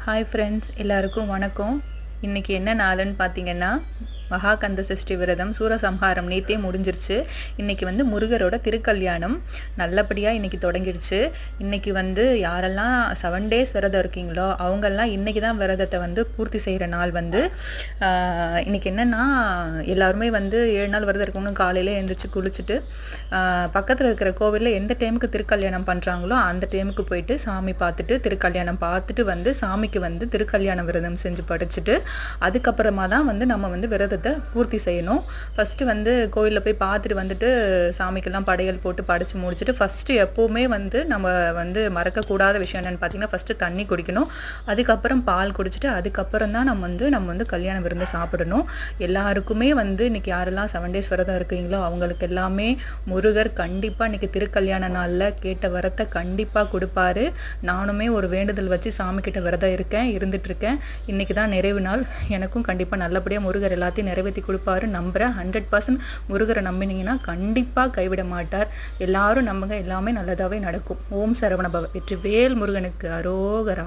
Hi friends, எல்லாருக்கும் வணக்கம். இன்றைக்கி என்ன நாளுன்னு பார்த்தீங்கன்னா, மகாகந்த சஷ்டி விரதம் சூரசம்ஹாரம் நேற்றே முடிஞ்சிருச்சு. இன்றைக்கி முருகரோட திருக்கல்யாணம் நல்லபடியாக இன்றைக்கி தொடங்கிடுச்சு. இன்றைக்கி யாரெல்லாம் 7 days விரதம் இருக்கீங்களோ அவங்கெல்லாம் இன்றைக்கி தான் விரதத்தை பூர்த்தி செய்கிற நாள். இன்றைக்கி என்னென்னா, எல்லாருமே 7 நாள் விரதம் இருக்கவங்க காலையில் எழுந்திரிச்சு குளிச்சுட்டு பக்கத்தில் இருக்கிற கோவிலில் எந்த டைமுக்கு திருக்கல்யாணம் பண்ணுறாங்களோ அந்த டைமுக்கு போயிட்டு சாமி பார்த்துட்டு திருக்கல்யாணம் பார்த்துட்டு சாமிக்கு திருக்கல்யாண விரதம் செஞ்சு படிச்சுட்டு அதுக்கப்புறமா தான் நம்ம விரதத்தை பூர்த்தி செய்யணும். ஃபஸ்ட்டு கோயிலில் போய் பார்த்துட்டு சாமிக்கெல்லாம் படையல் போட்டு படைச்சு முடிச்சுட்டு ஃபஸ்ட்டு எப்போவுமே நம்ம மறக்கக்கூடாத விஷயம் என்னென்னு பார்த்தீங்கன்னா, ஃபஸ்ட்டு தண்ணி குடிக்கணும். அதுக்கப்புறம் பால் குடிச்சிட்டு அதுக்கப்புறம் தான் நம்ம கல்யாண விருந்து சாப்பிடணும். எல்லாருக்குமே இன்றைக்கி யாரெல்லாம் 7 days விரதம் இருக்கீங்களோ அவங்களுக்கு எல்லாமே முருகர் கண்டிப்பாக இன்றைக்கி திருக்கல்யாண நாளில் கேட்ட வரத்தை கண்டிப்பாக கொடுப்பாரு. நானுமே ஒரு வேண்டுதல் வச்சு சாமிக்கிட்ட விரதம் இருந்துகிட்ருக்கேன். இன்றைக்கி தான் நிறைவு நாள். எனக்கும் கண்டிப்பாக நல்லபடியாக முருகர் எல்லாத்தையும் நிறைவேற்றி கொடுப்பாரு நம்புகிறேன். 100% முருகரை நம்பினீங்கன்னா கண்டிப்பாக கைவிட மாட்டார். எல்லாரும் நம்புங்க, எல்லாமே நல்லதாகவே நடக்கும். ஓம் சரவணபவ. வெற்றி வேல் முருகனுக்கு அரோகரா.